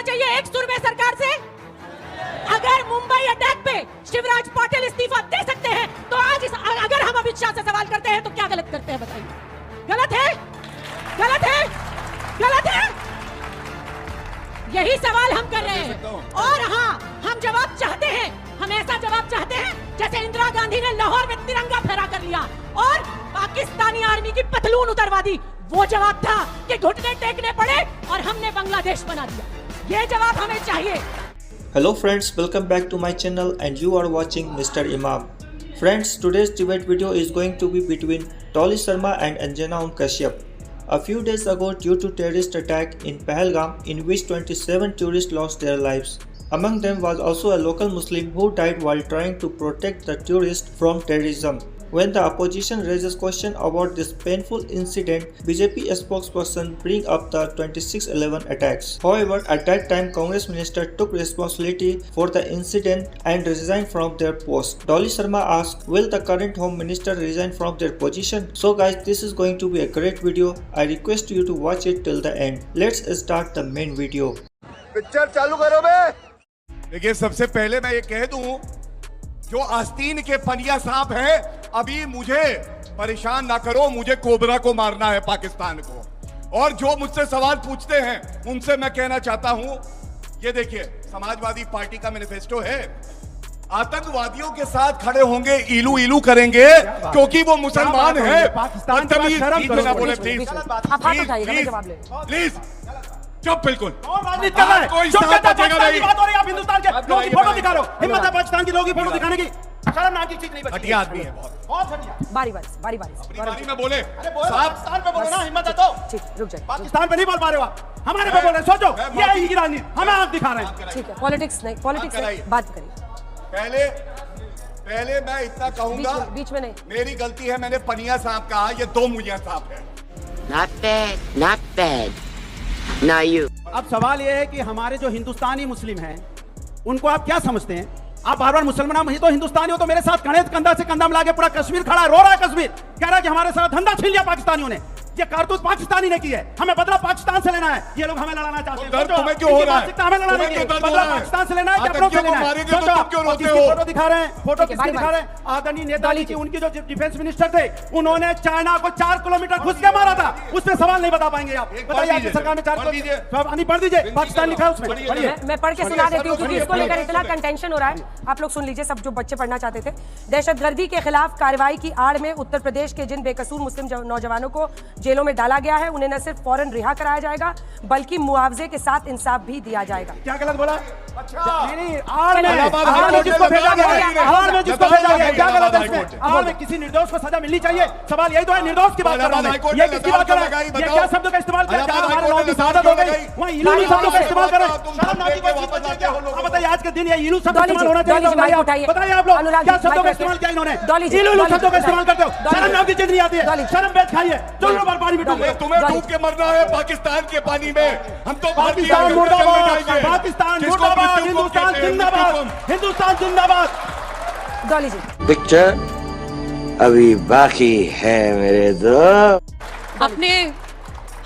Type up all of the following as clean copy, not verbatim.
चाहिए एक सुर में सरकार से? अगर मुंबई अटैक पे शिवराज पाटिल इस्तीफा दे सकते हैं तो आज अगर हम अमित शाह से सवाल करते हैं तो क्या गलत करते हैं बताइए? गलत है, गलत है, गलत है। यही सवाल हम कर रहे हैं। और हाँ, हम जवाब चाहते हैं, हम ऐसा जवाब चाहते हैं जैसे इंदिरा गांधी ने लाहौर में तिरंगा फहरा कर लिया और पाकिस्तानी आर्मी की पतलून उतरवा दी। वो जवाब था कि घुटने टेकने पड़े और हमने बांग्लादेश बना दिया। ये जवाब हमें चाहिए। Hello friends, welcome back to my channel and you are watching Mr. Imam. Friends, today's debate video is going to be between Dolly Sharma and Anjana Kashyap. A few days ago, due to terrorist attack in Pahalgam in which 27 tourists lost their lives. Among them was also a local Muslim who died while trying to protect the tourists from terrorism. When the opposition raises question about this painful incident, BJP spokesperson bring up the 26/11 attacks. However, at that time, Congress minister took responsibility for the incident and resigned from their post. Dolly Sharma asked, will the current home minister resign from their position? So guys, this is going to be a great video. I request you to watch it till the end. Let's start the main video. Picture चालू करो बे। देखिए, सबसे पहले मैं ये कह दूं, जो आस्तीन के पनिया सांप है, अभी मुझे परेशान ना करो, मुझे कोबरा को मारना है, पाकिस्तान को। और जो मुझसे सवाल पूछते हैं उनसे मैं कहना चाहता हूं, ये देखिए, समाजवादी पार्टी का मैनिफेस्टो है, आतंकवादियों के साथ खड़े होंगे, इलू इलू करेंगे क्योंकि वो मुसलमान है। प्लीज चुप, बिल्कुल राजनीति कर रहा है। कोई चुप साथ करता बचेगा पाकिस्तान नहीं। की बात हो रही है, आप हिंदुस्तान के लोगों की फोटो दिखा रहे हो। हिम्मत है पाकिस्तान के लोगों की फोटो दिखाने की? शर्म नाम की चीज नहीं बची। घटिया आदमी है बहुत। बहुत घटिया। बारी अपनी बारी में बोले। अरे बोलो, पाकिस्तान पे बोलो ना, हिम्मत है तो। ठीक, रुक जाइए। पाकिस्तान पे नहीं बोल पा रहे हो आप, हमारे पे बोल रहे हैं। सोचो, ये है इनकी राजनीति, हमें आंख दिखा रहे हैं। ठीक है, पॉलिटिक्स नहीं, पॉलिटिक्स नहीं, बात करिए। पहले मैं इतना कहूंगा, बीच में नहीं, मेरी गलती है, मैंने पनिया सांप कहा, ये दो मुनिया सांप है। Not bad, not bad. Now you. अब सवाल ये है कि हमारे जो हिंदुस्तानी मुस्लिम हैं, उनको आप क्या समझते हैं? आप बार बार मुसलमान ही तो हिंदुस्तानी हो, तो मेरे साथ खड़े कंधा से कंधा मिला के पूरा कश्मीर खड़ा है, रो रहा है कश्मीर, कह रहा है कि हमारे साथ धंधा छीन लिया पाकिस्तानियों ने। ये कारतूस पाकिस्तानी ने की है, हमें बदला पाकिस्तान से लेना है। ये लोग हमें लड़ाना चाहते हैं। दर्द तुम्हें क्यों हो रहा है? हमें लड़ाने के बदला पाकिस्तान से लेना है, अपनों से लेना है। फोटो दिखा रहे हैं, फोटो किसकी दिखा रहे हैं? आदरणीय नेताजी की, उनकी जो डिफेंस मिनिस्टर थे, उन्होंने चाइना को 4 किलोमीटर घुस के मारा था। उस पर सवाल नहीं बता पाएंगे आप? बताइए, आपकी सरकार में 4 किलोमीटर पढ़ दीजिए, पाकिस्तान लिखा है उसमें। मैं पढ़ के सुना देती हूँ क्योंकि इसको लेकर इतना कंटेंशन हो रहा है। आप लोग सुन लीजिए, सब जो बच्चे पढ़ना चाहते थे। दहशतगर्दी के खिलाफ कार्रवाई की आड़ में उत्तर प्रदेश के जिन बेकसूर मुस्लिम नौजवानों को जेलों में डाला गया है, उन्हें न सिर्फ फौरन रिहा कराया जाएगा बल्कि मुआवजे के साथ इंसाफ भी दिया जाएगा। क्या गलत बोला? नहीं, आड़ में जिसको भेजा गया, आड़ में जिसको भेजा गया, क्या गलत है इसमें? आड़ में किसी निर्दोष को सजा मिलनी चाहिए। सवाल यही तो है, निर्दोष की बात कर रहा हूं। ये किसकी बात कर रहा है? ये क्या शब्द का इस्तेमाल किया? क्या हमारे लोगों की शहादत हो गई? वहां इलू शब्दों का इस्तेमाल कर रहे हैं। शर्म नाम की कोई चीज बची है क्या? अब बताइए, आज के दिन ये इलू शब्द इस्तेमाल होना चाहिए। बताइए आप लोग क्या शब्दों का इस्तेमाल किया इन्होंने? इलू शब्दों का इस्तेमाल करते हो, शर्म नाम की चीज नहीं आती है। शर्म बेच खाइए, चलो बार पानी में डूब। तुम्हें डूब के मरना है पाकिस्तान के पानी में। हम तो पाकिस्तान मुर्दाबाद, पाकिस्तान मुर्दाबाद, हिंदुस्तान जिंदाबाद, हिंदुस्तान जिंदाबाद। डॉली जी, Picture अभी बाकी है मेरे दोस्त। अपने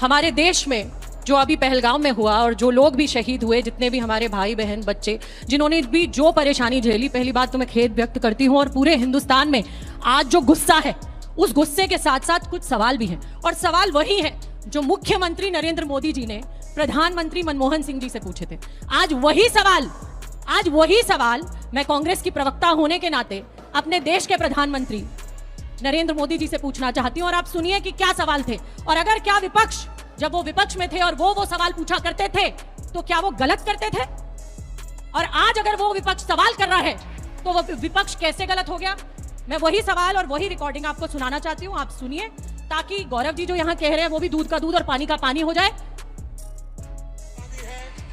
हमारे देश में जो अभी पहलगाम में हुआ और जो लोग भी शहीद हुए, जितने भी हमारे भाई बहन बच्चे जिन्होंने भी जो परेशानी झेली, पहली बात तो मैं खेद व्यक्त करती हूँ। और पूरे हिंदुस्तान में आज जो गुस्सा है, उस गुस्से के साथ साथ कुछ सवाल भी हैं। और सवाल वही है जो मुख्यमंत्री नरेंद्र मोदी जी ने प्रधानमंत्री मनमोहन सिंह जी से पूछे थे। आज वही सवाल मैं कांग्रेस की प्रवक्ता होने के नाते अपने देश के प्रधानमंत्री नरेंद्र मोदी जी से पूछना चाहती हूं। और आप सुनिए कि क्या सवाल थे, और अगर क्या विपक्ष, जब वो विपक्ष में थे और वो सवाल पूछा करते थे, तो क्या वो गलत करते थे? और आज अगर वो विपक्ष सवाल कर रहा है तो वो विपक्ष कैसे गलत हो गया? मैं वही सवाल और वही रिकॉर्डिंग आपको सुनाना चाहती हूँ, आप सुनिए, ताकि गौरव जी जो यहाँ कह रहे हैं वो भी दूध का दूध और पानी का पानी हो जाए।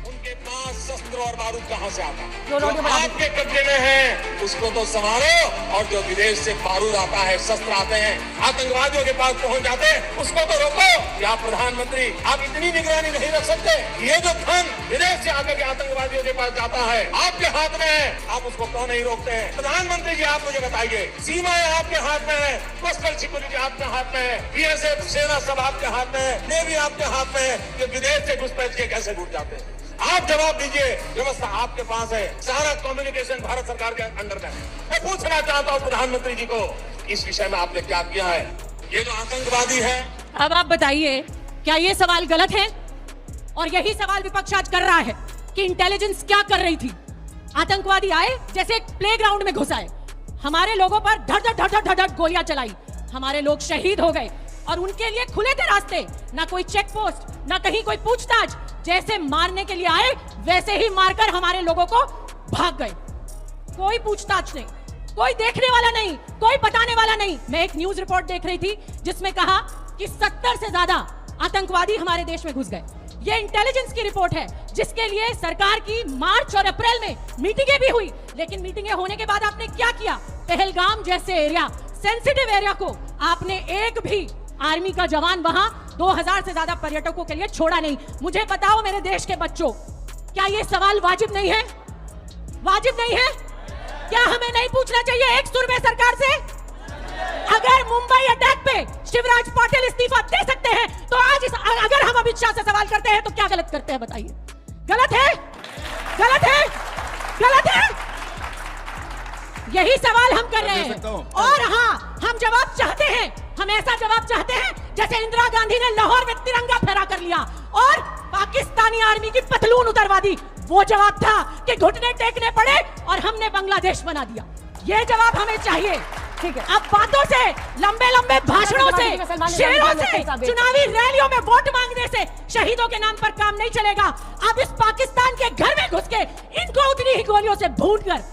उनके पास शस्त्र और बारूद कहां से आता है? जो आपके कब्जे में है उसको तो संभालो, और जो विदेश से बारूद आता है, शस्त्र आते हैं, आतंकवादियों के पास पहुंच जाते हैं, उसको तो रोको। या प्रधानमंत्री, आप इतनी निगरानी नहीं रख सकते? ये जो धन विदेश से आकर के आतंकवादियों के पास जाता है, आपके हाथ में है, आप उसको क्यों नहीं रोकते हैं? प्रधानमंत्री जी, आप मुझे बताइए, सीमाएं आपके हाथ में है, कोस्टल सिक्योरिटी आपके हाथ में है, बीएसएफ सेना सब आपके हाथ में है, नेवी आपके हाथ में है, ये विदेश से घुसपैठ के कैसे घुस जाते हैं? आप जवाब दीजिए, व्यवस्था आपके पास है, सारा कम्युनिकेशन भारत सरकार के अंडर में है। मैं पूछना चाहता हूँ प्रधानमंत्री जी को, इस विषय में आपने क्या किया है? ये जो आतंकवादी है, अब आप बताइए, क्या ये सवाल गलत है? और यही सवाल विपक्ष आज कर रहा है कि इंटेलिजेंस क्या कर रही थी? आतंकवादी आए जैसे एक प्लेग्राउंड में घुस आए, हमारे लोगों पर धड़ गोलियां चलाई, हमारे लोग शहीद हो गए और उनके लिए खुले थे रास्ते, ना कोई चेक पोस्ट, ना कहीं कोई पूछताछ। जैसे मारने के लिए आए वैसे ही मारकर हमारे लोगों को भाग गए। कोई पूछताछ नहीं, कोई देखने वाला नहीं, कोई बताने वाला नहीं। मैं एक न्यूज रिपोर्ट देख रही थी जिसमें कहा कि 70 से ज्यादा आतंकवादी हमारे देश में घुस गए। ये इंटेलिजेंस की रिपोर्ट है जिसके लिए सरकार की मार्च और अप्रैल में मीटिंगें भी हुई, लेकिन मीटिंगें होने के बाद आपने क्या किया? पहलगाम जैसे एरिया, सेंसिटिव एरिया को आपने एक भी आर्मी का जवान वहां 2000 से ज्यादा पर्यटकों के लिए छोड़ा नहीं। मुझे बताओ मेरे देश के बच्चों, क्या ये सवाल वाजिब नहीं है? वाजिब नहीं है? क्या हमें नहीं पूछना चाहिए एक सुर में सरकार से? अगर मुंबई अटैक पे शिवराज पाटिल इस्तीफा दे सकते हैं तो आज अगर हम अमित शाह से सवाल करते हैं तो क्या गलत करते हैं? बताइए, गलत है? गलत है? गलत है? यही सवाल हम कर रहे हैं। और हाँ, हम जवाब चाहते हैं, हम ऐसा जवाब चाहते हैं जैसे इंदिरा गांधी ने लाहौर में तिरंगा फहरा कर लिया और पाकिस्तानी आर्मी की पतलून उतरवा दी। वो जवाब था कि घुटने टेकने पड़े और हमने बांग्लादेश बना दिया। ये जवाब हमें चाहिए। ठीक है, अब बातों से, लंबे लंबे भाषणों से, शेरों से, चुनावी रैलियों में वोट मांगने से शहीदों के नाम पर काम नहीं चलेगा। अब इस पाकिस्तान के घर में घुस के इनको उतनी ही गोलियों से भून कर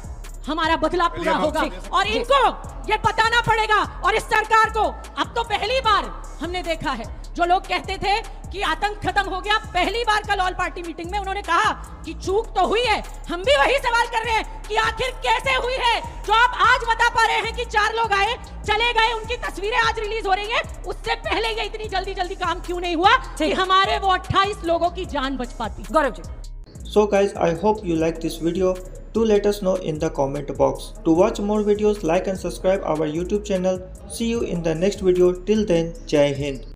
हमारा बदला पूरा होगा और इनको ये बताना पड़ेगा। और इस सरकार को अब तो पहली बार हमने देखा है, जो लोग कहते थे कि आतंक खत्म हो गया, पहली बार कल ऑल पार्टी मीटिंग में उन्होंने कहा कि चूक तो हुई है। हम भी वही सवाल कर रहे हैं कि आखिर कैसे हुई है? जो आप आज बता पा रहे हैं कि 4 लोग आए चले गए, उनकी तस्वीरें आज रिलीज हो रही हैं, उससे पहले ये इतनी जल्दी काम क्यों नहीं हुआ कि हमारे वो 28 लोगों की जान बच पाती? Gaurav ji. So guys, I hope you like this video. Do let us know in the comment box. To watch more videos, like and subscribe our YouTube channel. See you in the next video. Till then, Jai Hind.